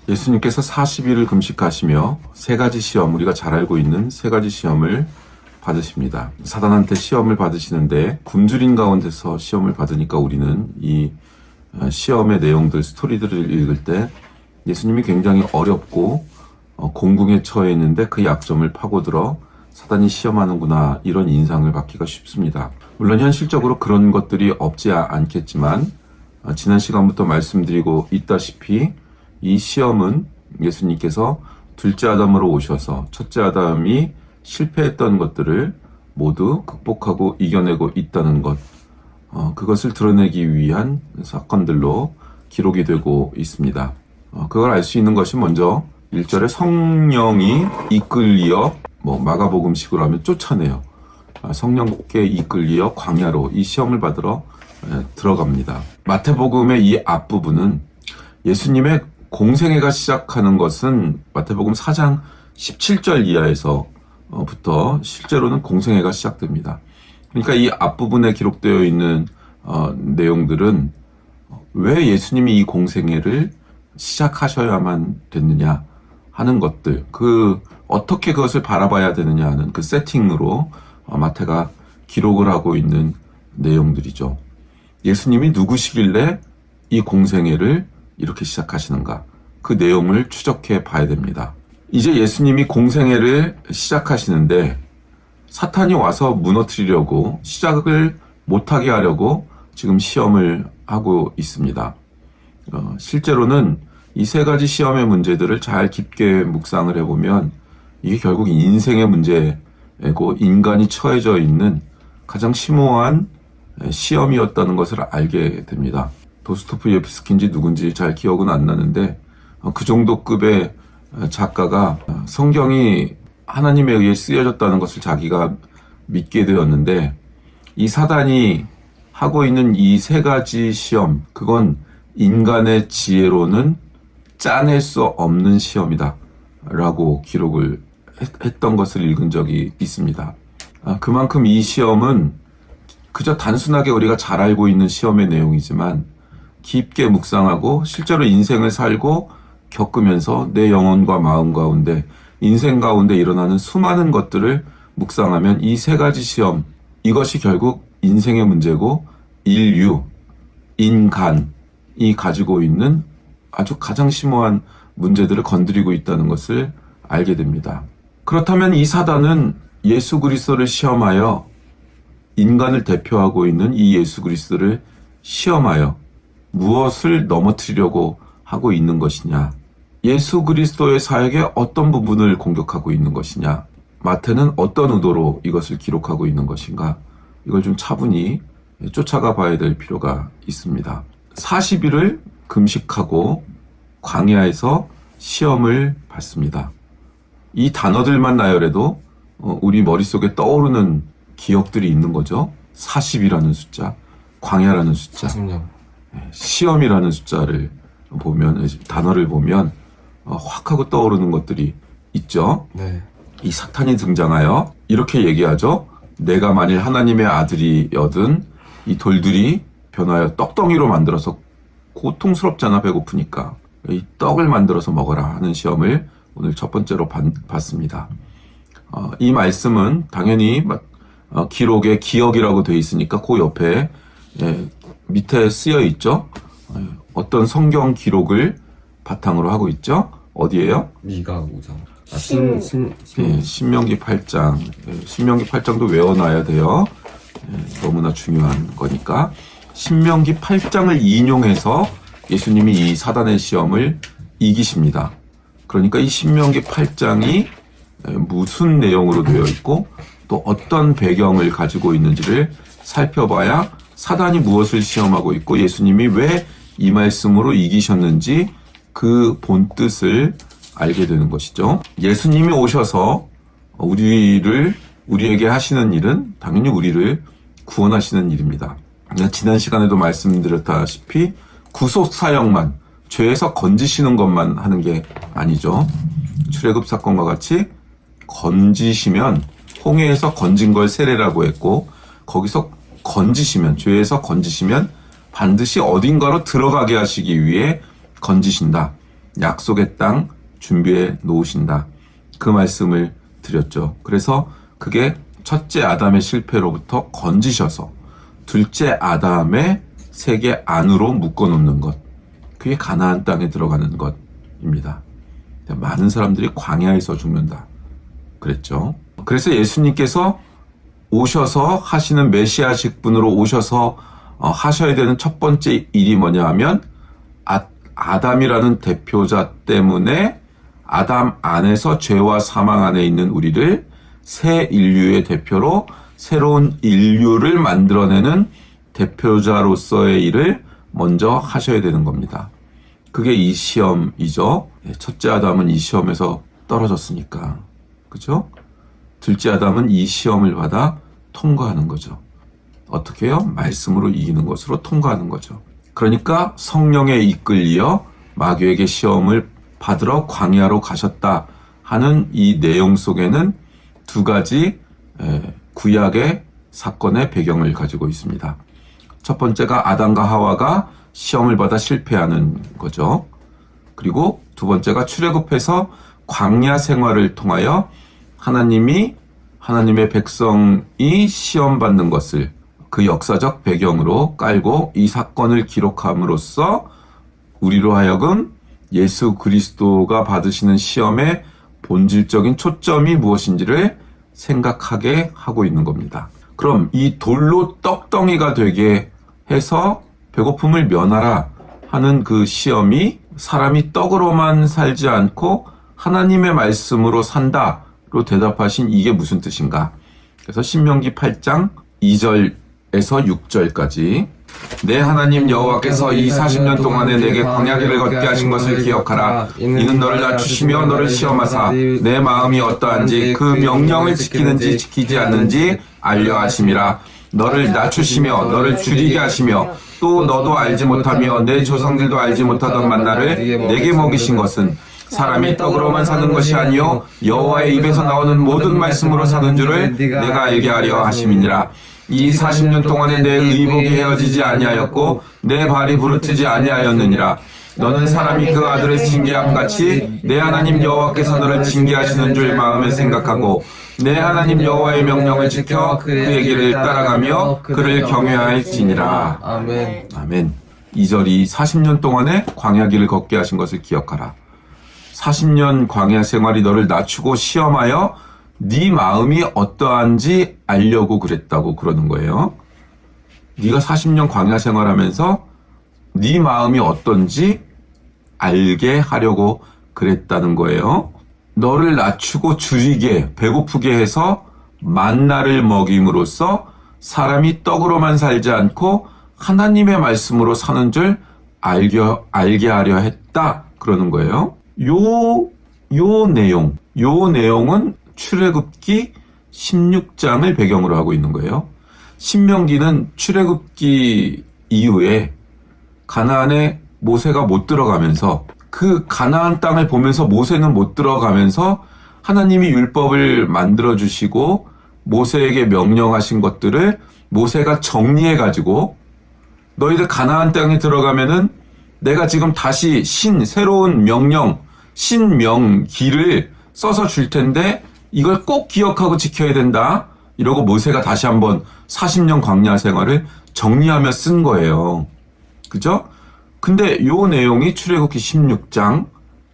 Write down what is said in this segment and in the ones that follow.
예수님께서 40일을 금식하시며 세 가지 시험, 우리가 잘 알고 있는 세 가지 시험을 받으십니다. 사단한테 시험을 받으시는데 굶주린 가운데서 시험을 받으니까 우리는 이 시험의 내용들, 스토리들을 읽을 때 예수님이 굉장히 어렵고 공궁에 처해 있는데 그 약점을 파고들어 사단이 시험하는구나, 이런 인상을 받기가 쉽습니다. 물론 현실적으로 그런 것들이 없지 않겠지만 지난 시간부터 말씀드리고 있다시피 이 시험은 예수님께서 둘째 아담으로 오셔서 첫째 아담이 실패했던 것들을 모두 극복하고 이겨내고 있다는 것, 그것을 드러내기 위한 사건들로 기록이 되고 있습니다. 그걸 알 수 있는 것이 먼저 1절에 성령이 이끌리어, 마가복음식으로 하면 쫓아내요. 성령께 이끌리어 광야로 이 시험을 받으러 들어갑니다. 마태복음의 이 앞부분은 예수님의 공생애가 시작하는 것은 마태복음 4장 17절 이하에서부터 실제로는 공생애가 시작됩니다. 그러니까 이 앞부분에 기록되어 있는 내용들은 왜 예수님이 이 공생애를 시작하셔야만 됐느냐 하는 것들, 어떻게 그것을 바라봐야 되느냐 하는 그 세팅으로 마태가 기록을 하고 있는 내용들이죠. 예수님이 누구시길래 이 공생애를 이렇게 시작하시는가, 그 내용을 추적해 봐야 됩니다. 이제 예수님이 공생애를 시작하시는데 사탄이 와서 무너뜨리려고, 시작을 못하게 하려고 지금 시험을 하고 있습니다. 실제로는 이 세 가지 시험의 문제들을 잘 깊게 묵상을 해보면 이게 결국 인생의 문제고 인간이 처해져 있는 가장 심오한 시험이었다는 것을 알게 됩니다. 도스토옙스키인지 누군지 잘 기억은 안 나는데 그 정도 급의 작가가 성경이 하나님에 의해 쓰여졌다는 것을 자기가 믿게 되었는데, 이 사단이 하고 있는 이 세 가지 시험, 그건 인간의 지혜로는 짜낼 수 없는 시험이다 라고 기록을 했던 것을 읽은 적이 있습니다. 그만큼 이 시험은 그저 단순하게 우리가 잘 알고 있는 시험의 내용이지만 깊게 묵상하고 실제로 인생을 살고 겪으면서 내 영혼과 마음 가운데, 인생 가운데 일어나는 수많은 것들을 묵상하면 이 세 가지 시험, 이것이 결국 인생의 문제고 인류, 인간이 가지고 있는 아주 가장 심오한 문제들을 건드리고 있다는 것을 알게 됩니다. 그렇다면 이 사단은 예수 그리스도를 시험하여, 인간을 대표하고 있는 이 예수 그리스도를 시험하여 무엇을 넘어뜨리려고 하고 있는 것이냐, 예수 그리스도의 사역의 어떤 부분을 공격하고 있는 것이냐, 마태는 어떤 의도로 이것을 기록하고 있는 것인가, 이걸 좀 차분히 쫓아가 봐야 될 필요가 있습니다. 40일을 금식하고 광야에서 시험을 받습니다. 이 단어들만 나열해도 우리 머릿속에 떠오르는 기억들이 있는 거죠. 40이라는 숫자, 광야라는 숫자, 40년. 시험이라는 숫자를 보면, 단어를 보면 확 하고 떠오르는 것들이 있죠. 네. 이 사탄이 등장하여 이렇게 얘기하죠. 내가 만일 하나님의 아들이여든 이 돌들이 변하여 떡덩이로 만들어서, 고통스럽잖아 배고프니까, 이 떡을 만들어서 먹어라 하는 시험을 오늘 첫 번째로 봤습니다. 이 말씀은 당연히 기록에 기억이라고 되어 있으니까 그 옆에 밑에 쓰여 있죠. 어떤 성경 기록을 바탕으로 하고 있죠. 어디예요? 미가 5장. 신명기 8장. 신명기 8장도 외워놔야 돼요. 너무나 중요한 거니까. 신명기 8장을 인용해서 예수님이 이 사단의 시험을 이기십니다. 그러니까 이 신명기 8장이 무슨 내용으로 되어 있고 또 어떤 배경을 가지고 있는지를 살펴봐야 사단이 무엇을 시험하고 있고 예수님이 왜 이 말씀으로 이기셨는지 그 본뜻을 알게 되는 것이죠. 예수님이 오셔서 우리에게 하시는 일은 당연히 우리를 구원하시는 일입니다. 지난 시간에도 말씀드렸다시피 구속 사역만, 죄에서 건지시는 것만 하는 게 아니죠. 출애굽 사건과 같이 건지시면, 홍해에서 건진 걸 세례라고 했고, 거기서 건지시면, 죄에서 건지시면 반드시 어딘가로 들어가게 하시기 위해 건지신다. 약속의 땅 준비해 놓으신다. 그 말씀을 드렸죠. 그래서 그게 첫째 아담의 실패로부터 건지셔서 둘째 아담의 세계 안으로 묶어놓는 것. 그게 가나안 땅에 들어가는 것입니다. 많은 사람들이 광야에서 죽는다 그랬죠. 그래서 예수님께서 오셔서 하시는 메시아식 분으로 오셔서 하셔야 되는 첫 번째 일이 뭐냐 하면 아담이라는 대표자 때문에 아담 안에서 죄와 사망 안에 있는 우리를 새 인류의 대표로 새로운 인류를 만들어내는 대표자로서의 일을 먼저 하셔야 되는 겁니다. 그게 이 시험이죠. 첫째 아담은 이 시험에서 떨어졌으니까. 그죠? 둘째 아담은 이 시험을 받아 통과하는 거죠. 어떻게 해요? 말씀으로 이기는 것으로 통과하는 거죠. 그러니까 성령에 이끌려 마귀에게 시험을 받으러 광야로 가셨다 하는 이 내용 속에는 두 가지 구약의 사건의 배경을 가지고 있습니다. 첫 번째가 아담과 하와가 시험을 받아 실패하는 거죠. 그리고 두 번째가 출애굽해서 광야 생활을 통하여 하나님의 백성이 시험받는 것을 그 역사적 배경으로 깔고 이 사건을 기록함으로써 우리로 하여금 예수 그리스도가 받으시는 시험의 본질적인 초점이 무엇인지를 생각하게 하고 있는 겁니다. 그럼 이 돌로 떡덩이가 되게 해서 배고픔을 면하라 하는 그 시험이 사람이 떡으로만 살지 않고 하나님의 말씀으로 산다로 대답하신 이게 무슨 뜻인가? 그래서 신명기 8장 2절에서 6절까지 내 하나님 여호와께서 이 40년 동안에 내게 광야길을 걷게 하신 것을 기억하라. 이는 너를 낮추시며 너를 시험하사 내 마음이 어떠한지 그 명령을 지키는지 지키지 않는지 알려 하심이라. 너를 낮추시며 너를 줄이게 하시며 또 너도 알지 못하며 내 조상들도 알지 못하던 만나를 내게 먹이신 것은 사람이 떡으로만 사는 것이 아니요 여호와의 입에서 나오는 모든 말씀으로 사는 줄을 내가 알게 하려 하심이니라. 이 40년 동안에 내 의복이 헤어지지 아니하였고 내 발이 부르트지 아니하였느니라. 너는 사람이 그 아들을 징계함같이 내 하나님 여호와께서 너를 징계하시는 줄 마음에 생각하고 내 하나님 여호와의 명령을 지켜 그의 길을 따라가며 그를 경외할지니라. 아멘. 아멘. 2절이 40년 동안에 광야 길을 걷게 하신 것을 기억하라. 40년 광야 생활이 너를 낮추고 시험하여 네 마음이 어떠한지 알려고 그랬다고 그러는 거예요. 네가 40년 광야 생활하면서 네 마음이 어떤지 알게 하려고 그랬다는 거예요. 너를 낮추고 줄이게 배고프게 해서 만나를 먹임으로써 사람이 떡으로만 살지 않고 하나님의 말씀으로 사는 줄 알게 하려 했다 그러는 거예요. 요 내용은 출애굽기 16장을 배경으로 하고 있는 거예요. 신명기는 출애굽기 이후에 가나안에 모세가 못 들어가면서 그 가나안 땅을 보면서 모세는 못 들어가면서 하나님이 율법을 만들어 주시고 모세에게 명령하신 것들을 모세가 정리해 가지고 너희들 가나안 땅에 들어가면은 내가 지금 다시 새로운 명령, 신명기를 써서 줄 텐데 이걸 꼭 기억하고 지켜야 된다. 이러고 모세가 다시 한번 40년 광야 생활을 정리하며 쓴 거예요. 그죠? 근데 요 내용이 출애굽기 16장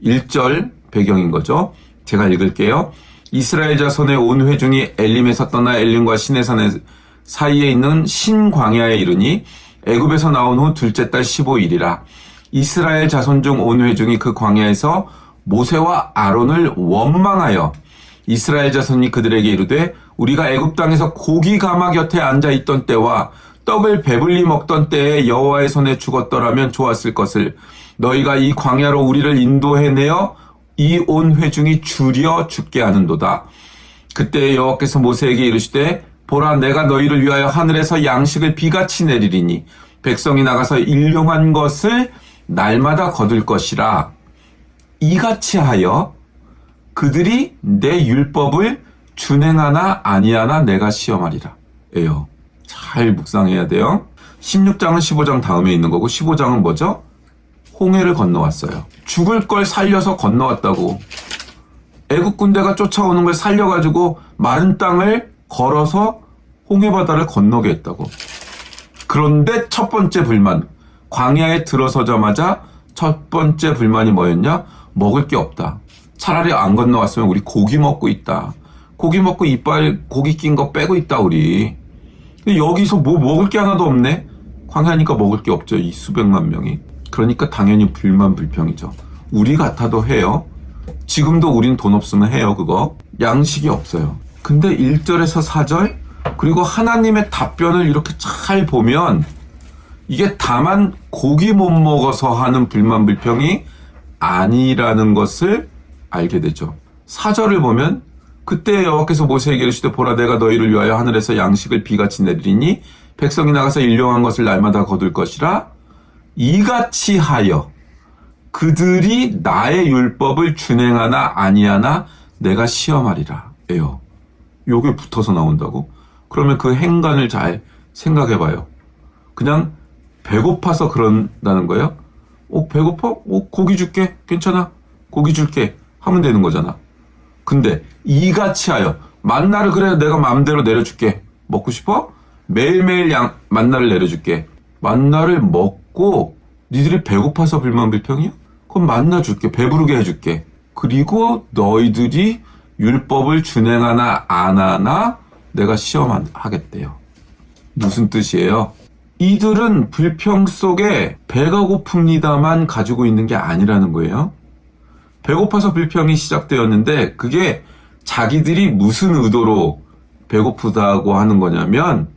1절 배경인 거죠. 제가 읽을게요. 이스라엘 자손의 온 회중이 엘림에서 떠나 엘림과 시내산 사이에 있는 신광야에 이르니 애굽에서 나온 후 둘째 달 15일이라. 이스라엘 자손 중 온 회중이 그 광야에서 모세와 아론을 원망하여 이스라엘 자손이 그들에게 이르되 우리가 애굽 땅에서 고기 가마 곁에 앉아 있던 때와 떡을 배불리 먹던 때에 여호와의 손에 죽었더라면 좋았을 것을 너희가 이 광야로 우리를 인도해내어 이 온 회중이 줄여 죽게 하는도다. 그때 여호와께서 모세에게 이르시되 보라 내가 너희를 위하여 하늘에서 양식을 비같이 내리리니 백성이 나가서 일용한 것을 날마다 거둘 것이라. 이같이 하여 그들이 내 율법을 준행하나 아니하나 내가 시험하리라. 에요. 잘 묵상해야 돼요. 16장은 15장 다음에 있는 거고 15장은 뭐죠? 홍해를 건너왔어요. 죽을 걸 살려서 건너왔다고. 애국 군대가 쫓아오는 걸 살려가지고 마른 땅을 걸어서 홍해바다를 건너게 했다고. 그런데 첫 번째 불만, 광야에 들어서자마자 첫 번째 불만이 뭐였냐? 먹을 게 없다. 차라리 안 건너왔으면 우리 고기 먹고 있다. 고기 먹고 이빨 고기 낀 거 빼고 있다 우리. 여기서 뭐 먹을 게 하나도 없네. 광야니까 먹을 게 없죠. 이 수백만 명이. 그러니까 당연히 불만 불평이죠. 우리 같아도 해요. 지금도 우린 돈 없으면 해요 그거. 양식이 없어요. 근데 1절에서 4절 그리고 하나님의 답변을 이렇게 잘 보면 이게 다만 고기 못 먹어서 하는 불만 불평이 아니라는 것을 알게 되죠. 4절을 보면 그때 여호와께서 모세에게 이르시되 보라 내가 너희를 위하여 하늘에서 양식을 비같이 내리니 백성이 나가서 일용한 것을 날마다 거둘 것이라 이같이 하여 그들이 나의 율법을 준행하나 아니하나 내가 시험하리라 에요. 요게 붙어서 나온다고? 그러면 그 행간을 잘 생각해봐요. 그냥 배고파서 그런다는 거예요? 배고파? 고기 줄게. 괜찮아. 고기 줄게. 하면 되는 거잖아. 근데 이같이 하여 만나를 그래 내가 마음대로 내려줄게. 먹고 싶어? 매일매일 만나를 내려줄게. 만나를 먹고 니들이 배고파서 불만불평이야? 그럼 만나 줄게. 배부르게 해줄게. 그리고 너희들이 율법을 준행하나 안 하나 내가 시험하겠대요. 무슨 뜻이에요? 이들은 불평 속에 배가 고픕니다만 가지고 있는 게 아니라는 거예요. 배고파서 불평이 시작되었는데 그게 자기들이 무슨 의도로 배고프다고 하는 거냐면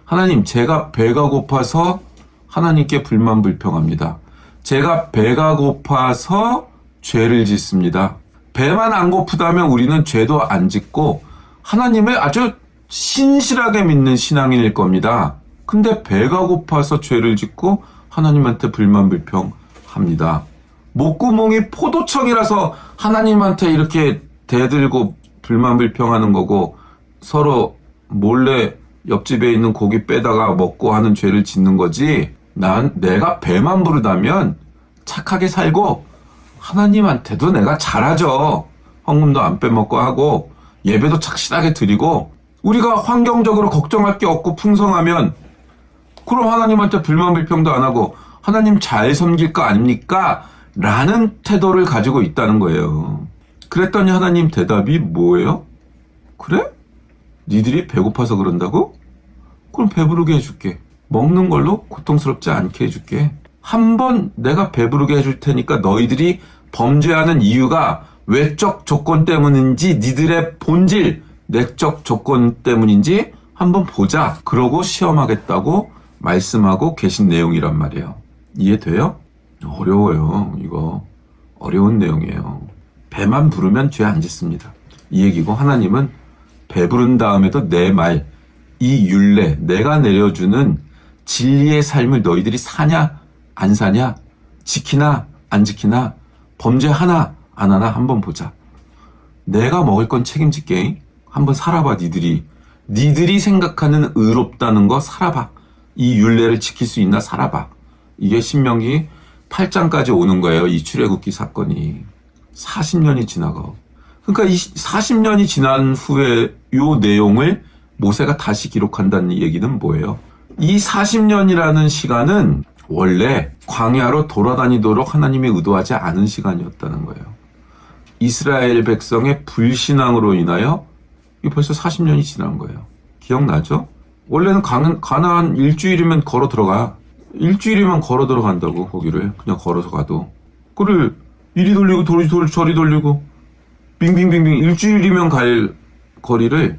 하나님 제가 배가 고파서 하나님께 불만 불평합니다. 제가 배가 고파서 죄를 짓습니다. 배만 안 고프다면 우리는 죄도 안 짓고 하나님을 아주 신실하게 믿는 신앙인일 겁니다. 근데 배가 고파서 죄를 짓고 하나님한테 불만 불평합니다. 목구멍이 포도청이라서 하나님한테 이렇게 대들고 불만 불평하는 거고 서로 몰래 옆집에 있는 고기 빼다가 먹고 하는 죄를 짓는 거지. 내가 배만 부르다면 착하게 살고 하나님한테도 내가 잘하죠. 헌금도 안 빼먹고 하고 예배도 착실하게 드리고 우리가 환경적으로 걱정할 게 없고 풍성하면 그럼 하나님한테 불만 불평도 안 하고 하나님 잘 섬길 거 아닙니까? 라는 태도를 가지고 있다는 거예요. 그랬더니 하나님 대답이 뭐예요? 그래? 니들이 배고파서 그런다고? 그럼 배부르게 해줄게. 먹는 걸로 고통스럽지 않게 해줄게. 한번 내가 배부르게 해줄 테니까 너희들이 범죄하는 이유가 외적 조건 때문인지 니들의 본질 내적 조건 때문인지 한번 보자. 그러고 시험하겠다고 말씀하고 계신 내용이란 말이에요. 이해돼요? 어려워요. 이거 어려운 내용이에요. 배만 부르면 죄 안 짓습니다. 이 얘기고 하나님은 배부른 다음에도 내 말, 이 율례, 내가 내려주는 진리의 삶을 너희들이 사냐 안 사냐 지키나 안 지키나 범죄하나 안 하나 한번 보자. 내가 먹을 건 책임질게. 한번 살아봐. 니들이 생각하는 의롭다는 거 살아봐. 이 율례를 지킬 수 있나 살아봐. 이게 신명기 8장까지 오는 거예요. 이 출애굽기 사건이 40년이 지나가. 그러니까 이 40년이 지난 후에 요 내용을 모세가 다시 기록한다는 얘기는 뭐예요? 이 40년이라는 시간은 원래 광야로 돌아다니도록 하나님이 의도하지 않은 시간이었다는 거예요. 이스라엘 백성의 불신앙으로 인하여 벌써 40년이 지난 거예요. 기억나죠? 원래는 가나안 일주일이면 걸어 들어가. 일주일이면 걸어 들어간다고. 거기를 그냥 걸어서 가도. 그를 이리 돌리고 저리 돌리고 빙빙빙빙 일주일이면 갈 거리를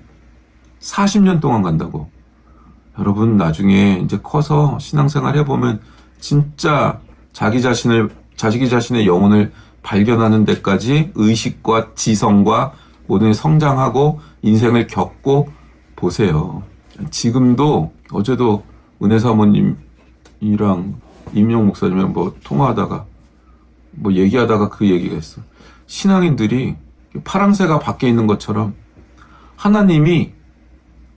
40년 동안 간다고. 여러분 나중에 이제 커서 신앙생활 해보면 진짜 자기 자신의 영혼을 발견하는 데까지 의식과 지성과 모든 성장하고 인생을 겪고 보세요. 지금도 어제도 은혜 사모님이랑 임용 목사님이랑 통화하다가 얘기하다가 그 얘기가 있어. 신앙인들이 파랑새가 밖에 있는 것처럼 하나님이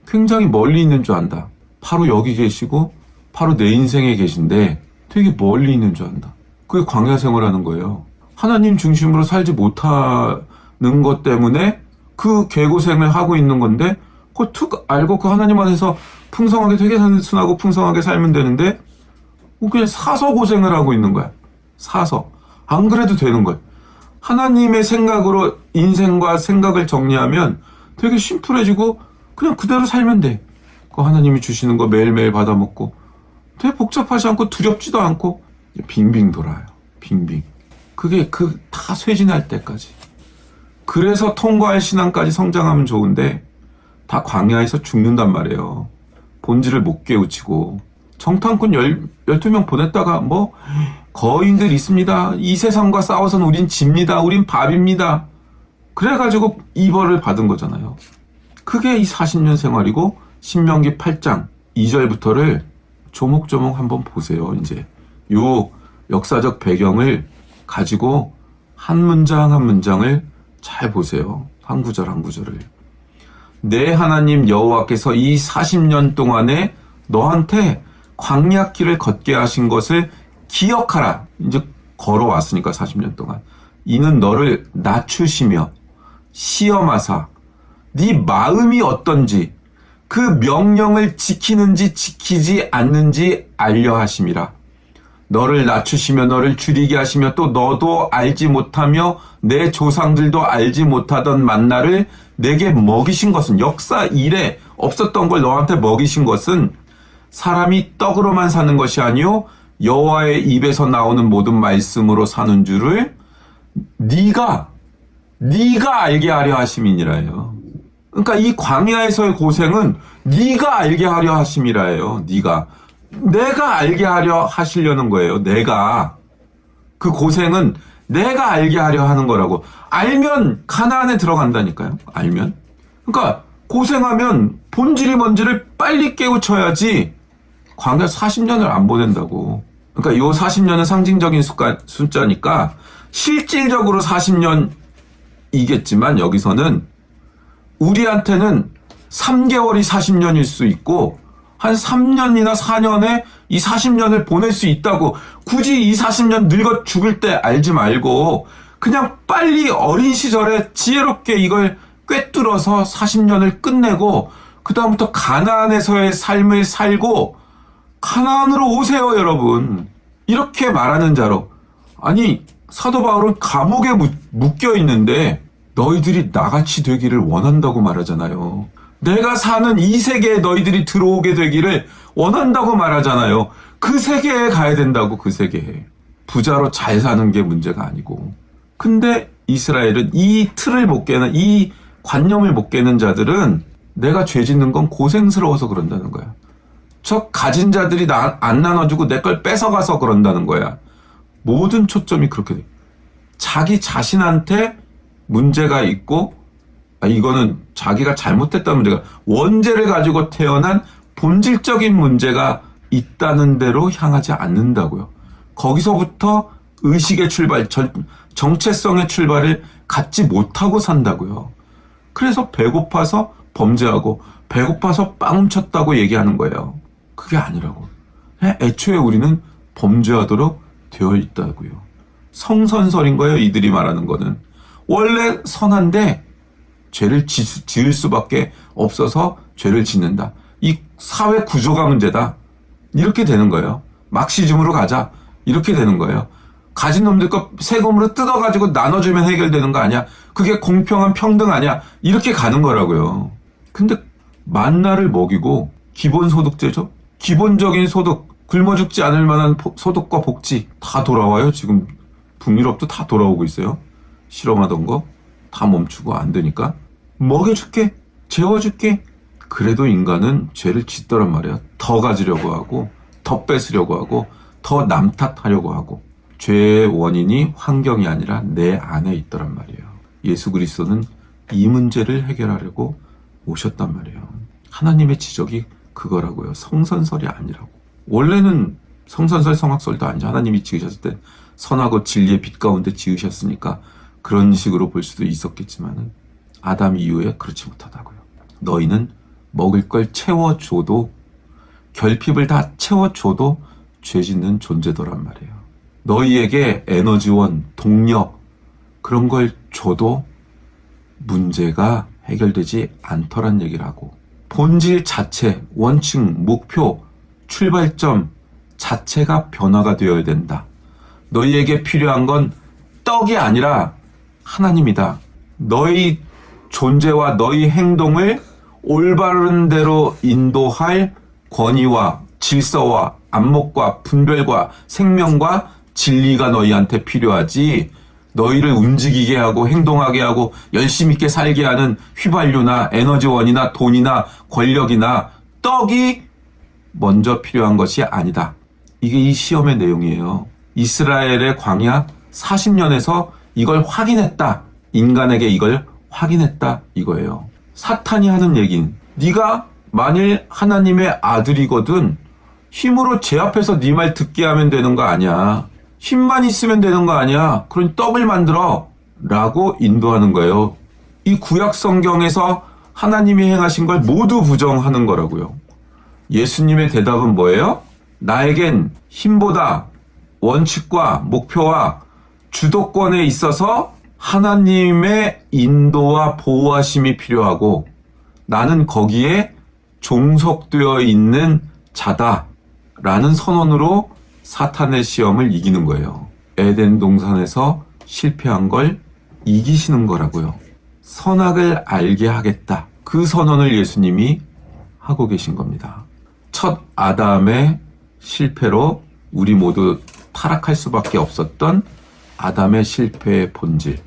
굉장히 멀리 있는 줄 안다. 바로 여기 계시고 바로 내 인생에 계신데 되게 멀리 있는 줄 안다. 그게 광야 생활하는 거예요. 하나님 중심으로 살지 못하는 것 때문에 그 개고생을 하고 있는 건데 그거 툭 알고 그 하나님 안에서 풍성하게 되게 순하고 풍성하게 살면 되는데 그냥 사서 고생을 하고 있는 거야. 사서. 안 그래도 되는 거야. 하나님의 생각으로 인생과 생각을 정리하면 되게 심플해지고 그냥 그대로 살면 돼. 그 하나님이 주시는 거 매일매일 받아먹고 되게 복잡하지 않고 두렵지도 않고 빙빙 돌아요. 빙빙. 그게 다 쇠진할 때까지. 그래서 통과할 신앙까지 성장하면 좋은데 다 광야에서 죽는단 말이에요. 본질을 못 깨우치고 정탐꾼 12명 보냈다가 뭐 거인들 있습니다. 이 세상과 싸워서는 우린 집니다. 우린 밥입니다. 그래가지고 이벌을 받은 거잖아요. 그게 이 40년 생활이고 신명기 8장 2절부터를 조목조목 한번 보세요. 이제 요 역사적 배경을 가지고 한 문장 한 문장을 잘 보세요. 한 구절 한 구절을. 내 하나님 여호와께서 이 40년 동안에 너한테 광야길을 걷게 하신 것을 기억하라. 이제 걸어왔으니까 40년 동안. 이는 너를 낮추시며 시험하사 네 마음이 어떤지 그 명령을 지키는지 지키지 않는지 알려 하심이라. 너를 낮추시며 너를 줄이게 하시며 또 너도 알지 못하며 내 조상들도 알지 못하던 만나를 내게 먹이신 것은 역사 이래 없었던 걸 너한테 먹이신 것은 사람이 떡으로만 사는 것이 아니요 여호와의 입에서 나오는 모든 말씀으로 사는 줄을 네가 알게 하려 하심이니라요. 그러니까 이 광야에서의 고생은 네가 알게 하려 하심이라요. 내가 알게 하려 하시려는 거예요. 내가. 그 고생은 내가 알게 하려 하는 거라고. 알면 가나안에 들어간다니까요. 알면. 그러니까 고생하면 본질이 뭔지를 빨리 깨우쳐야지 광야 40년을 안 보낸다고. 그러니까 요 40년은 상징적인 숫자니까 실질적으로 40년이겠지만 여기서는 우리한테는 3개월이 40년일 수 있고 한 3년이나 4년에 이 40년을 보낼 수 있다고. 굳이 이 40년 늙어 죽을 때 알지 말고 그냥 빨리 어린 시절에 지혜롭게 이걸 꿰뚫어서 40년을 끝내고 그 다음부터 가나안에서의 삶을 살고 가나안으로 오세요 여러분. 이렇게 말하는 자로. 아니 사도 바울은 감옥에 묶여 있는데 너희들이 나같이 되기를 원한다고 말하잖아요. 내가 사는 이 세계에 너희들이 들어오게 되기를 원한다고 말하잖아요. 그 세계에 가야 된다고. 그 세계에. 부자로 잘 사는 게 문제가 아니고. 근데 이스라엘은 이 틀을 못 깨는, 이 관념을 못 깨는 자들은 내가 죄 짓는 건 고생스러워서 그런다는 거야. 저 가진 자들이 안 나눠주고 내 걸 뺏어가서 그런다는 거야. 모든 초점이 그렇게 돼. 자기 자신한테 문제가 있고 이거는 자기가 잘못했다는 문제가 원죄를 가지고 태어난 본질적인 문제가 있다는 대로 향하지 않는다고요. 거기서부터 의식의 출발, 정체성의 출발을 갖지 못하고 산다고요. 그래서 배고파서 범죄하고 배고파서 빵 훔쳤다고 얘기하는 거예요. 그게 아니라고. 애초에 우리는 범죄하도록 되어 있다고요. 성선설인 거예요. 이들이 말하는 거는. 원래 선한데 죄를 지을 수밖에 없어서 죄를 짓는다. 이 사회 구조가 문제다. 이렇게 되는 거예요. 막시즘으로 가자. 이렇게 되는 거예요. 가진 놈들 거 세금으로 뜯어가지고 나눠주면 해결되는 거 아니야? 그게 공평한 평등 아니야? 이렇게 가는 거라고요. 근데 만나를 먹이고 기본소득제죠? 기본적인 소득, 굶어 죽지 않을 만한 소득과 복지 다 돌아와요. 지금 북유럽도 다 돌아오고 있어요. 실험하던 거 다 멈추고 안 되니까 먹여줄게, 재워줄게. 그래도 인간은 죄를 짓더란 말이야. 더 가지려고 하고 더 뺏으려고 하고 더 남 탓하려고 하고. 죄의 원인이 환경이 아니라 내 안에 있더란 말이에요. 예수 그리스도는 이 문제를 해결하려고 오셨단 말이에요. 하나님의 지적이 그거라고요. 성선설이 아니라고. 원래는 성선설, 성악설도 아니죠. 하나님이 지으셨을 때 선하고 진리의 빛 가운데 지으셨으니까 그런 식으로 볼 수도 있었겠지만 아담 이후에 그렇지 못하다고요. 너희는 먹을 걸 채워줘도 결핍을 다 채워줘도 죄 짓는 존재더란 말이에요. 너희에게 에너지원, 동력 그런 걸 줘도 문제가 해결되지 않더란 얘기를 하고 본질 자체, 원칙, 목표, 출발점 자체가 변화가 되어야 된다. 너희에게 필요한 건 떡이 아니라 하나님이다. 너희 존재와 너희 행동을 올바른 대로 인도할 권위와 질서와 안목과 분별과 생명과 진리가 너희한테 필요하지, 너희를 움직이게 하고 행동하게 하고 열심히 있게 살게 하는 휘발유나 에너지원이나 돈이나 권력이나 떡이 먼저 필요한 것이 아니다. 이게 이 시험의 내용이에요. 이스라엘의 광야 40년에서 이걸 확인했다. 인간에게 이걸 확인했다 이거예요. 사탄이 하는 얘기는 네가 만일 하나님의 아들이거든 힘으로 제 앞에서 네 말 듣게 하면 되는 거 아니야. 힘만 있으면 되는 거 아니야. 그러니 떡을 만들어 라고 인도하는 거예요. 이 구약 성경에서 하나님이 행하신 걸 모두 부정하는 거라고요. 예수님의 대답은 뭐예요? 나에겐 힘보다 원칙과 목표와 주도권에 있어서 하나님의 인도와 보호하심이 필요하고 나는 거기에 종속되어 있는 자다라는 선언으로 사탄의 시험을 이기는 거예요. 에덴 동산에서 실패한 걸 이기시는 거라고요. 선악을 알게 하겠다. 그 선언을 예수님이 하고 계신 겁니다. 첫 아담의 실패로 우리 모두 타락할 수밖에 없었던 아담의 실패의 본질,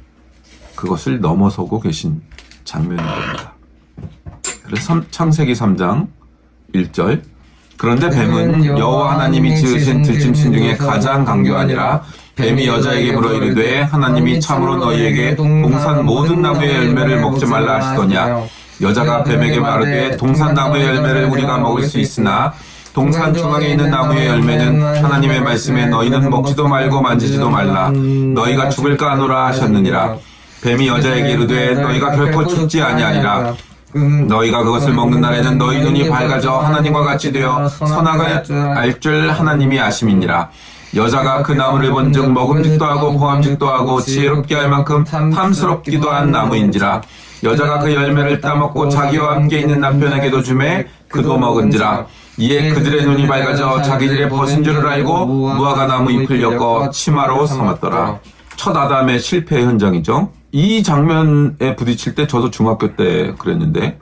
그것을 넘어서고 계신 장면인 겁니다. 그래서 창세기 3장 1절 그런데 뱀은 여호와 하나님이 지으신 들짐승 중에 가장 강교하니라. 뱀이 여자에게 물어 이르되 하나님이 참으로 너희에게 동산 모든 나무의 열매를 먹지 말라 하시더냐. 여자가 뱀에게 말하되 동산 나무의 열매를 우리가 먹을 수 있으나 동산 중앙에 있는 나무의 열매는 하나님의 말씀에 너희는 먹지도 말고 만지지도 말라. 너희가 죽을까 하노라 하셨느니라. 뱀이 여자에게 이르되 너희가 결코 죽지 아니하리라. 너희가 그것을 먹는 날에는 너희 눈이 밝아져 하나님과 같이 되어 선악을 알 줄 하나님이 아심이니라. 여자가 그 나무를 본즉 먹음직도 하고 보암직도 하고 지혜롭게 할 만큼 탐스럽기도 한 나무인지라. 여자가 그 열매를 따먹고 자기와 함께 있는 남편에게도 주매 그도 먹은지라. 이에 그들의 눈이 밝아져 자기들의 벗은 줄을 알고 무화과 나무 잎을 엮어 치마로 삼았더라. 첫 아담의 실패의 현장이죠. 이 장면에 부딪힐 때 저도 중학교 때 그랬는데,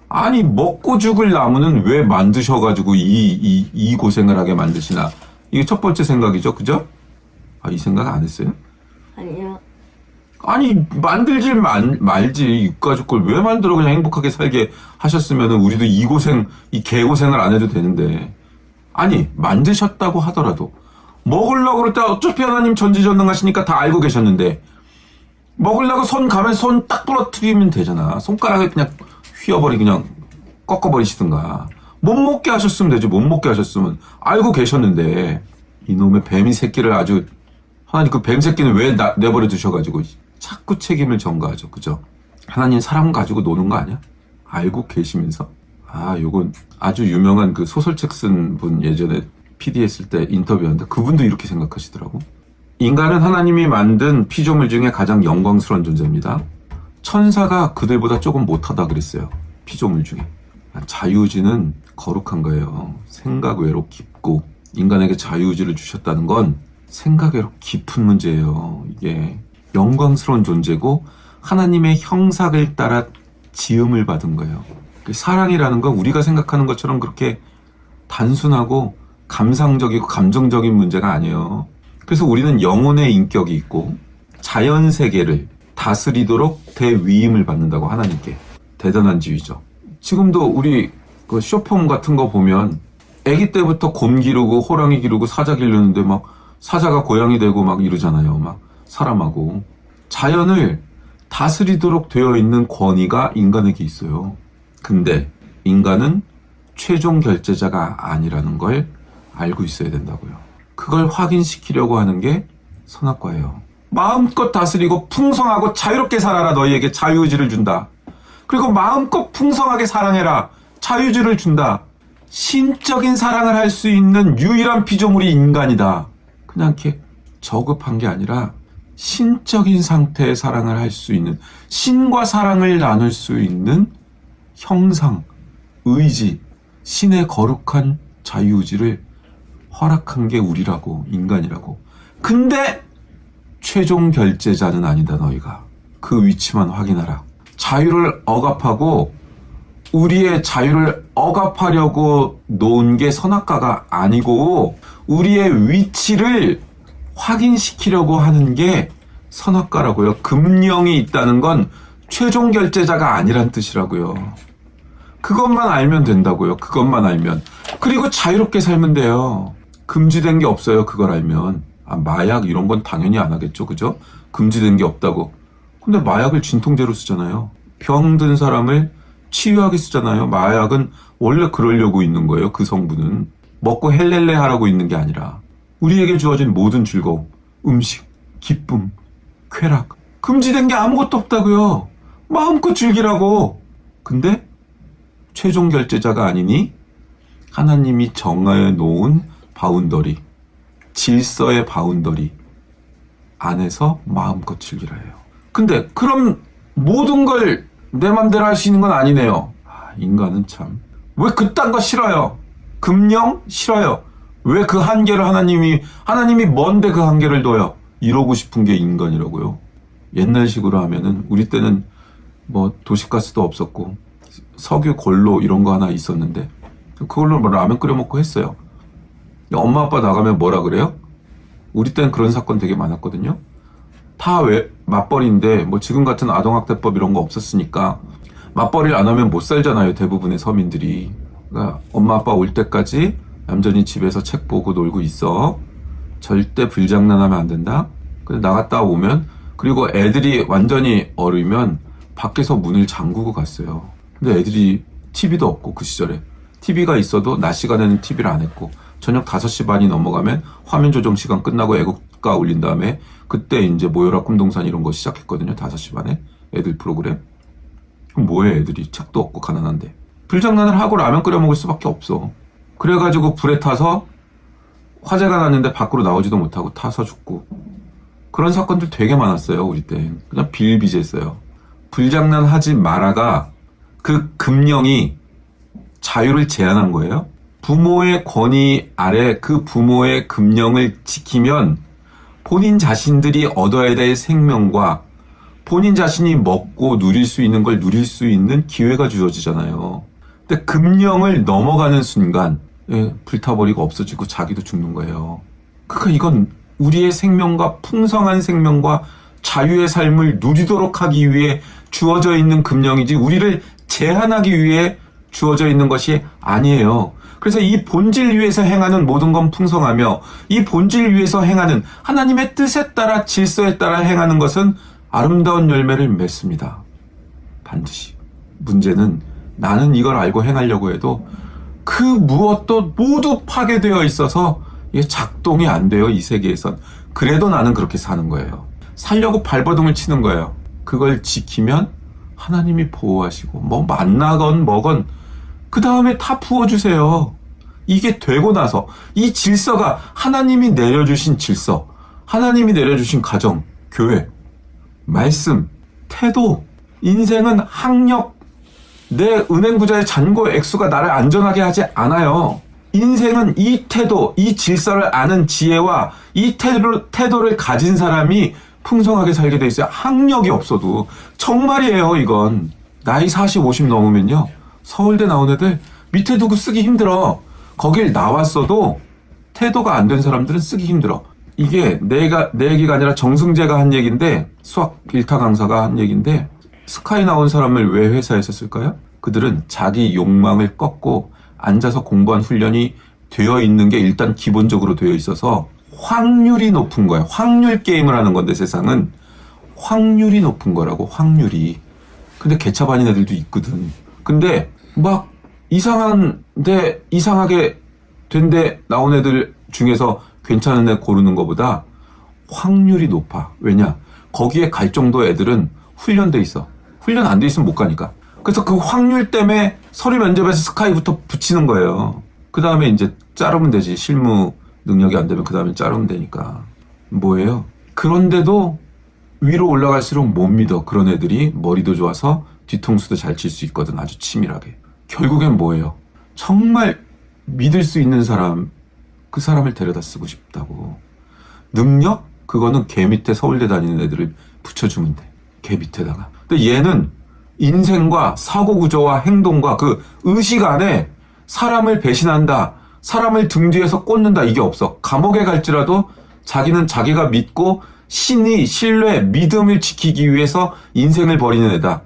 아니 먹고 죽을 나무는 왜 만드셔가지고 이 고생을 하게 만드시나. 이게 첫 번째 생각이죠. 그죠? 아, 이 생각 안 했어요? 아니요. 아니 만들질 말지. 육가족 걸 왜 만들어. 그냥 행복하게 살게 하셨으면 우리도 이 고생, 이 개고생을 안 해도 되는데. 아니 만드셨다고 하더라도 먹으려고 그럴 때 어차피 하나님 전지전능하시니까 다 알고 계셨는데 먹으려고 손 가면 손 딱 부러뜨리면 되잖아. 손가락에 그냥 휘어버리 그냥 꺾어버리시든가. 못 먹게 하셨으면 되지. 못 먹게 하셨으면 알고 계셨는데 이놈의 뱀이 새끼를 아주, 하나님 그 뱀 새끼는 왜 내버려 두셔가지고 자꾸 책임을 전가하죠. 그죠? 하나님 사람 가지고 노는 거 아니야? 알고 계시면서. 아, 요건 아주 유명한 그 소설책 쓴 분 예전에 PD 했을 때 인터뷰하는데 그분도 이렇게 생각하시더라고. 인간은 하나님이 만든 피조물 중에 가장 영광스러운 존재입니다. 천사가 그들보다 조금 못하다 그랬어요. 피조물 중에. 자유의지는 거룩한 거예요. 생각 외로 깊고, 인간에게 자유의지를 주셨다는 건 생각 외로 깊은 문제예요. 이게 영광스러운 존재고 하나님의 형상을 따라 지음을 받은 거예요. 사랑이라는 건 우리가 생각하는 것처럼 그렇게 단순하고 감상적이고 감정적인 문제가 아니에요. 그래서 우리는 영혼의 인격이 있고 자연 세계를 다스리도록 대위임을 받는다고, 하나님께. 대단한 지위죠. 지금도 우리 그 쇼폼 같은 거 보면 아기 때부터 곰 기르고 호랑이 기르고 사자 기르는데 막 사자가 고양이 되고 막 이러잖아요. 막 사람하고. 자연을 다스리도록 되어 있는 권위가 인간에게 있어요. 근데 인간은 최종 결제자가 아니라는 걸 알고 있어야 된다고요. 그걸 확인시키려고 하는 게 선악과예요. 마음껏 다스리고 풍성하고 자유롭게 살아라. 너희에게 자유의지를 준다. 그리고 마음껏 풍성하게 사랑해라. 자유의지를 준다. 신적인 사랑을 할 수 있는 유일한 피조물이 인간이다. 그냥 이렇게 저급한 게 아니라 신적인 상태의 사랑을 할 수 있는, 신과 사랑을 나눌 수 있는 형상, 의지, 신의 거룩한 자유의지를 허락한 게 우리라고, 인간이라고. 근데 최종 결제자는 아니다, 너희가. 그 위치만 확인하라. 자유를 억압하고 우리의 자유를 억압하려고 놓은 게 선악과가 아니고 우리의 위치를 확인시키려고 하는 게 선악과라고요. 금령이 있다는 건 최종 결제자가 아니란 뜻이라고요. 그것만 알면 된다고요. 그것만 알면. 그리고 자유롭게 살면 돼요. 금지된 게 없어요. 그걸 알면. 마약 이런 건 당연히 안 하겠죠. 그죠? 금지된 게 없다고. 근데 마약을 진통제로 쓰잖아요. 병든 사람을 치유하게 쓰잖아요. 마약은 원래 그러려고 있는 거예요. 그 성분은. 먹고 헬렐레 하라고 있는 게 아니라 우리에게 주어진 모든 즐거움, 음식, 기쁨, 쾌락, 금지된 게 아무것도 없다고요. 마음껏 즐기라고. 근데 최종 결제자가 아니니 하나님이 정하여 놓은 바운더리, 질서의 바운더리 안에서 마음껏 즐기라 해요. 근데 그럼 모든 걸 내 맘대로 할 수 있는 건 아니네요. 인간은 참. 왜 그딴 거 싫어요? 금령 싫어요. 왜 그 한계를 하나님이 뭔데 그 한계를 둬요? 이러고 싶은 게 인간이라고요. 옛날식으로 하면은 우리 때는 뭐 도시가스도 없었고 석유 골로 이런 거 하나 있었는데 그걸로 뭐 라면 끓여 먹고 했어요. 엄마 아빠 나가면 뭐라 그래요? 우리 때는 그런 사건 되게 많았거든요. 다 왜 맞벌이인데 뭐 지금 같은 아동학대법 이런 거 없었으니까 맞벌이를 안 하면 못 살잖아요. 대부분의 서민들이. 그러니까 엄마 아빠 올 때까지 얌전히 집에서 책 보고 놀고 있어. 절대 불장난하면 안 된다. 근데 나갔다 오면, 그리고 애들이 완전히 어리면 밖에서 문을 잠그고 갔어요. 근데 애들이 TV도 없고 그 시절에 TV가 있어도 낮 시간에는 TV를 안 했고 저녁 5시 반이 넘어가면 화면 조정 시간 끝나고 애국가 올린 다음에 그때 이제 모여라 꿈동산 이런 거 시작했거든요. 5시 반에 애들 프로그램. 그럼 뭐해 애들이. 책도 없고 가난한데. 불장난을 하고 라면 끓여 먹을 수밖에 없어. 그래가지고 불에 타서 화재가 났는데 밖으로 나오지도 못하고 타서 죽고. 그런 사건들 되게 많았어요. 우리 때. 그냥 비일비재했어요. 불장난 하지 마라가 그 금령이 자유를 제한한 거예요. 부모의 권위 아래 그 부모의 금령을 지키면 본인 자신들이 얻어야 될 생명과 본인 자신이 먹고 누릴 수 있는 걸 누릴 수 있는 기회가 주어지잖아요. 근데 금령을 넘어가는 순간 불타버리고 없어지고 자기도 죽는 거예요. 그러니까 이건 우리의 생명과 풍성한 생명과 자유의 삶을 누리도록 하기 위해 주어져 있는 금령이지 우리를 제한하기 위해 주어져 있는 것이 아니에요. 그래서 이 본질 위에서 행하는 모든 건 풍성하며 이 본질 위에서 행하는 하나님의 뜻에 따라 질서에 따라 행하는 것은 아름다운 열매를 맺습니다. 반드시. 문제는 나는 이걸 알고 행하려고 해도 그 무엇도 모두 파괴되어 있어서 이게 작동이 안 돼요. 이 세계에선. 그래도 나는 그렇게 사는 거예요. 살려고 발버둥을 치는 거예요. 그걸 지키면 하나님이 보호하시고 뭐 만나건 뭐건 그 다음에 다 부어주세요. 이게 되고 나서 이 질서가 하나님이 내려주신 질서, 하나님이 내려주신 가정, 교회, 말씀, 태도, 인생은 학력, 내 은행부자의 잔고 액수가 나를 안전하게 하지 않아요. 인생은 이 태도, 이 질서를 아는 지혜와 이 태도를 가진 사람이 풍성하게 살게 돼 있어요. 학력이 없어도. 정말이에요, 이건. 나이 40, 50 넘으면요. 서울대 나온 애들 밑에 두고 쓰기 힘들어. 거길 나왔어도 태도가 안 된 사람들은 쓰기 힘들어. 이게 내 얘기가 아니라 정승재가 한 얘기인데, 수학 1타 강사가 한 얘기인데, 스카이 나온 사람을 왜 회사에서 쓸까요? 그들은 자기 욕망을 꺾고 앉아서 공부한 훈련이 되어 있는 게 일단 기본적으로 되어 있어서 확률이 높은 거야. 확률 게임을 하는 건데 세상은 확률이 높은 거라고. 확률이. 근데 개차반인 애들도 있거든. 근데 막 이상하게 된데 나온 애들 중에서 괜찮은 애 고르는 것보다 확률이 높아. 왜냐? 거기에 갈 정도 애들은 훈련돼 있어. 훈련 안 돼 있으면 못 가니까. 그래서 그 확률 때문에 서류 면접에서 스카이부터 붙이는 거예요. 그 다음에 이제 자르면 되지. 실무 능력이 안 되면 그 다음에 자르면 되니까. 뭐예요? 그런데도 위로 올라갈수록 못 믿어. 그런 애들이 머리도 좋아서 뒤통수도 잘 칠 수 있거든. 아주 치밀하게. 결국엔 뭐예요? 정말 믿을 수 있는 사람, 그 사람을 데려다 쓰고 싶다고. 능력? 그거는 개 밑에 서울대 다니는 애들을 붙여주면 돼. 개 밑에다가. 근데 얘는 인생과 사고구조와 행동과 그 의식 안에 사람을 배신한다, 사람을 등 뒤에서 꽂는다, 이게 없어. 감옥에 갈지라도 자기는 자기가 믿고 신의, 신뢰, 믿음을 지키기 위해서 인생을 버리는 애다.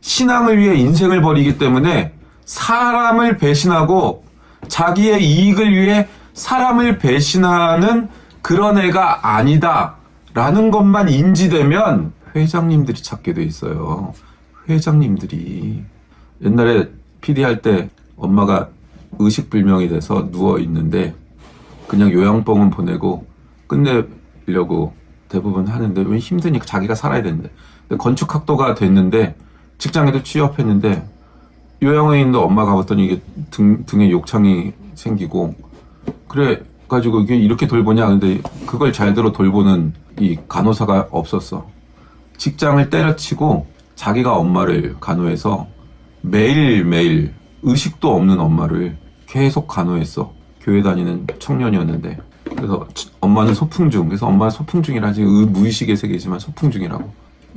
신앙을 위해 인생을 버리기 때문에 사람을 배신하고 자기의 이익을 위해 사람을 배신하는 그런 애가 아니다 라는 것만 인지되면 회장님들이 찾게 돼 있어요. 회장님들이. 옛날에 PD 할 때 엄마가 의식불명이 돼서 누워있는데 그냥 요양병원 보내고 끝내려고 대부분 하는데, 왜 힘드니까 자기가 살아야 되는데. 근데 건축학도가 됐는데 직장에도 취업했는데 요양원에 있는데 엄마가 봤더니 이게 등에 욕창이 생기고, 그래 가지고 이게 이렇게 돌보냐. 근데 그걸 잘 들어 돌보는 이 간호사가 없었어. 직장을 때려치고 자기가 엄마를 간호해서 매일매일 의식도 없는 엄마를 계속 간호했어. 교회 다니는 청년이었는데. 그래서 엄마는 소풍중. 그래서 엄마는 소풍중이라지, 무의식의 세계지만 소풍중이라고.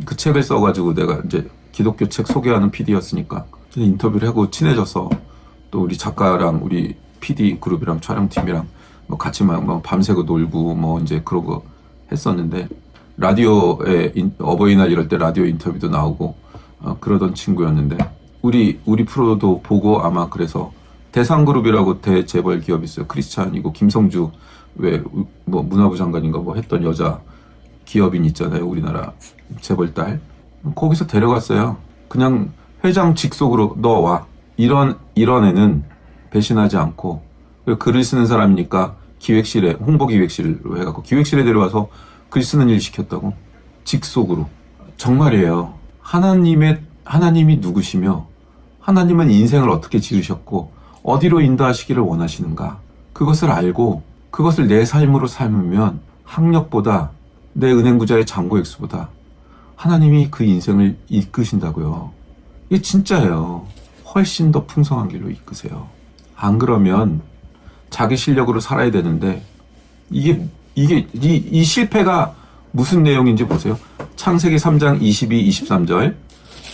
그 책을 써가지고 내가 이제 기독교 책 소개하는 PD였으니까 인터뷰를 하고 친해져서, 또 우리 작가랑 우리 PD 그룹이랑 촬영팀이랑 뭐 같이 막 밤새고 놀고 뭐 이제 그러고 했었는데, 라디오에 어버이날 이럴 때 라디오 인터뷰도 나오고 그러던 친구였는데, 우리 프로도 보고 아마 그래서 대상그룹이라고 대재벌 기업이 있어요. 크리스찬이고 김성주 왜 뭐 문화부 장관인가 뭐 했던 여자 기업인 있잖아요. 우리나라 재벌 딸. 거기서 데려갔어요. 그냥 회장 직속으로 너 와. 이런 애는 배신하지 않고, 글을 쓰는 사람이니까 기획실에, 홍보기획실로 해갖고 기획실에 데려와서 글 쓰는 일 시켰다고. 직속으로. 정말이에요. 하나님이 누구시며 하나님은 인생을 어떻게 지으셨고 어디로 인도하시기를 원하시는가, 그것을 알고 그것을 내 삶으로 삶으면 학력보다 내 은행부자의 잔고 액수보다 하나님이 그 인생을 이끄신다고요. 이게 진짜예요. 훨씬 더 풍성한 길로 이끄세요. 안 그러면 자기 실력으로 살아야 되는데, 이 실패가 무슨 내용인지 보세요. 창세기 3장 22, 23절.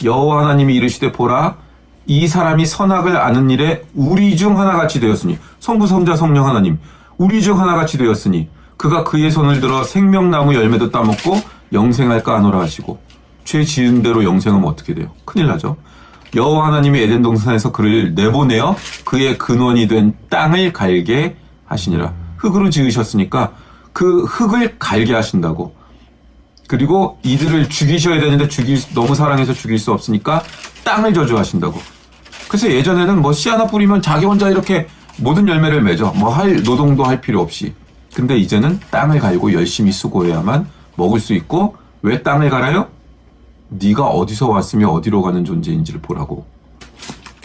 여호와 하나님이 이르시되 보라, 이 사람이 선악을 아는 일에 우리 중 하나같이 되었으니, 성부 성자 성령 하나님, 우리 중 하나같이 되었으니 그가 그의 손을 들어 생명나무 열매도 따먹고 영생할까 하노라 하시고. 죄 지은 대로 영생하면 어떻게 돼요? 큰일 나죠. 여호와 하나님이 에덴 동산에서 그를 내보내어 그의 근원이 된 땅을 갈게 하시니라. 흙으로 지으셨으니까 그 흙을 갈게 하신다고. 그리고 이들을 죽이셔야 되는데 너무 사랑해서 죽일 수 없으니까 땅을 저주하신다고. 그래서 예전에는 뭐 씨 하나 뿌리면 자기 혼자 이렇게 모든 열매를 맺어. 뭐 노동도 할 필요 없이. 근데 이제는 땅을 갈고 열심히 수고해야만 먹을 수 있고. 왜 땅을 갈아요? 네가 어디서 왔으며 어디로 가는 존재인지를 보라고.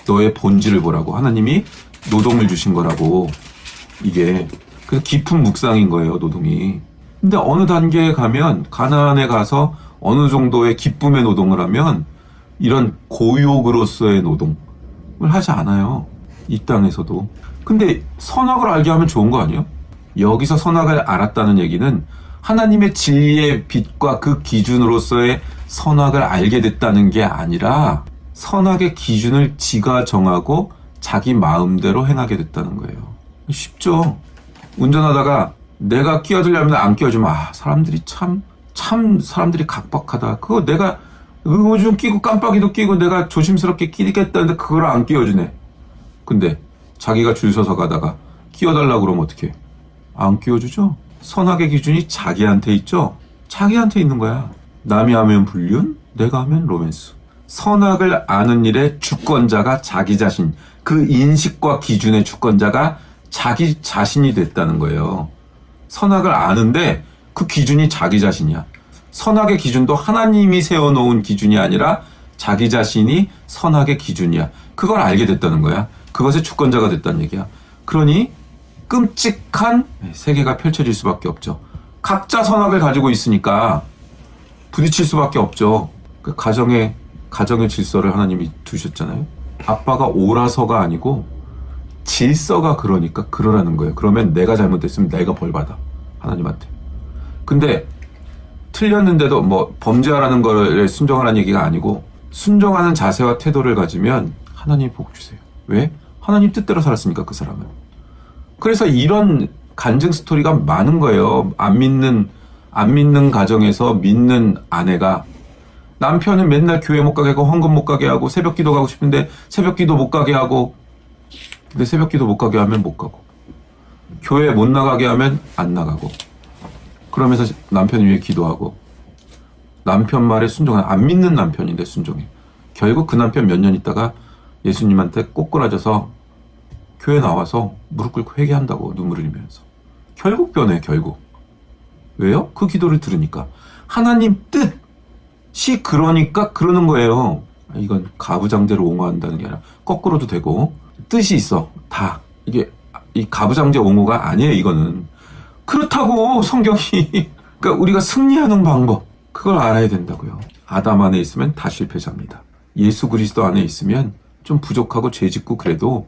너의 본질을 보라고. 하나님이 노동을 주신 거라고. 이게 그래서 깊은 묵상인 거예요, 노동이. 근데 어느 단계에 가면, 가나안에 가서 어느 정도의 기쁨의 노동을 하면 이런 고욕으로서의 노동을 하지 않아요, 이 땅에서도. 근데 선악을 알게 하면 좋은 거 아니에요? 여기서 선악을 알았다는 얘기는 하나님의 진리의 빛과 그 기준으로서의 선악을 알게 됐다는 게 아니라 선악의 기준을 지가 정하고 자기 마음대로 행하게 됐다는 거예요. 쉽죠? 운전하다가 내가 끼어들려면 안 끼워주면, 사람들이 참 사람들이 각박하다. 그거 내가 그거 좀 끼고 깜빡이도 끼고 내가 조심스럽게 끼겠다는데 그걸 안 끼워주네. 근데 자기가 줄 서서 가다가 끼워달라고 그러면 어떡해? 안 끼워주죠? 선악의 기준이 자기한테 있죠? 자기한테 있는 거야. 남이 하면 불륜, 내가 하면 로맨스. 선악을 아는 일의 주권자가 자기 자신, 그 인식과 기준의 주권자가 자기 자신이 됐다는 거예요. 선악을 아는데 그 기준이 자기 자신이야. 선악의 기준도 하나님이 세워놓은 기준이 아니라 자기 자신이 선악의 기준이야. 그걸 알게 됐다는 거야. 그것의 주권자가 됐다는 얘기야. 그러니 끔찍한 세계가 펼쳐질 수밖에 없죠. 각자 선악을 가지고 있으니까 부딪힐 수밖에 없죠. 그 가정의 질서를 하나님이 두셨잖아요. 아빠가 옳아서가 아니고 질서가 그러니까 그러라는 거예요. 그러면 내가 잘못했으면 내가 벌 받아. 하나님한테. 근데 틀렸는데도 뭐 범죄하라는 거를 순종하라는 얘기가 아니고 순종하는 자세와 태도를 가지면 하나님 복 주세요. 왜? 하나님 뜻대로 살았으니까 그 사람은. 그래서 이런 간증 스토리가 많은 거예요. 안 믿는 가정에서 믿는 아내가 남편은 맨날 교회 못 가게 하고 헌금 못 가게 하고 새벽 기도 가고 싶은데 새벽 기도 못 가게 하고 근데 새벽 기도 못 가게 하면 못 가고 교회 못 나가게 하면 안 나가고 그러면서 남편 위해 기도하고 남편 말에 순종하는 안 믿는 남편인데 순종해. 결국 그 남편 몇 년 있다가 예수님한테 꼬꾸라져서 교회 나와서 무릎 꿇고 회개한다고 눈물을 흘리면서 결국 변해. 결국 왜요? 그 기도를 들으니까 하나님 뜻이 그러니까 그러는 거예요. 이건 가부장제로 옹호한다는 게 아니라 거꾸로도 되고 뜻이 있어. 다 이게 이 가부장제 옹호가 아니에요. 이거는 그렇다고 성경이 그러니까 우리가 승리하는 방법 그걸 알아야 된다고요. 아담 안에 있으면 다 실패자입니다. 예수 그리스도 안에 있으면 좀 부족하고 죄짓고 그래도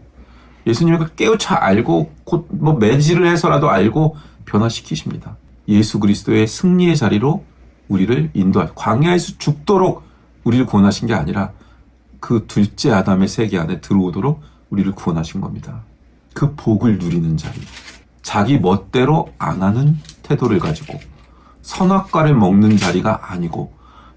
예수님을 깨우쳐 알고 곧 뭐 매질을 해서라도 알고 변화시키십니다. 예수 그리스도의 승리의 자리로 우리를 인도할 광야에서 죽도록 우리를 구원하신 게 아니라 그 둘째 아담의 세계 안에 들어오도록 우리를 구원하신 겁니다. 그 복을 누리는 자리. 자기 멋대로 안 하는 태도를 가지고 선악과를 먹는 자리가 아니고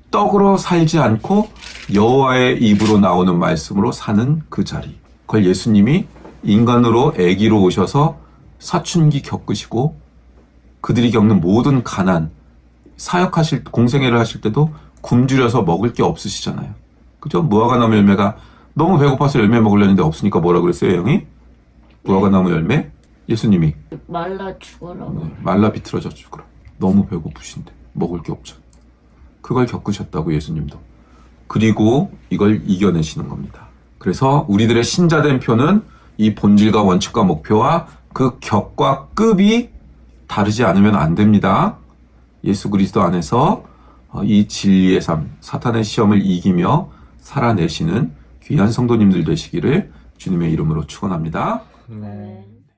떡으로 살지 않고 여호와의 입으로 나오는 말씀으로 사는 그 자리. 그걸 예수님이 인간으로 아기로 오셔서 사춘기 겪으시고 그들이 겪는 모든 가난, 사역하실 공생애를 하실 때도 굶주려서 먹을 게 없으시잖아요. 그죠? 무화과나무 열매가 너무 배고파서 열매 먹으려는데 없으니까 뭐라 그랬어요, 형이? 무화과나무 열매? 예수님이 말라 죽어라고. 네, 말라 비틀어져 죽으라. 너무 배고프신데 먹을 게 없잖아. 그걸 겪으셨다고 예수님도. 그리고 이걸 이겨내시는 겁니다. 그래서 우리들의 신자된 표는 이 본질과 원칙과 목표와 그 격과 급이 다르지 않으면 안 됩니다. 예수 그리스도 안에서 이 진리의 삶, 사탄의 시험을 이기며 살아내시는 귀한 성도님들 되시기를 주님의 이름으로 축원합니다. 네.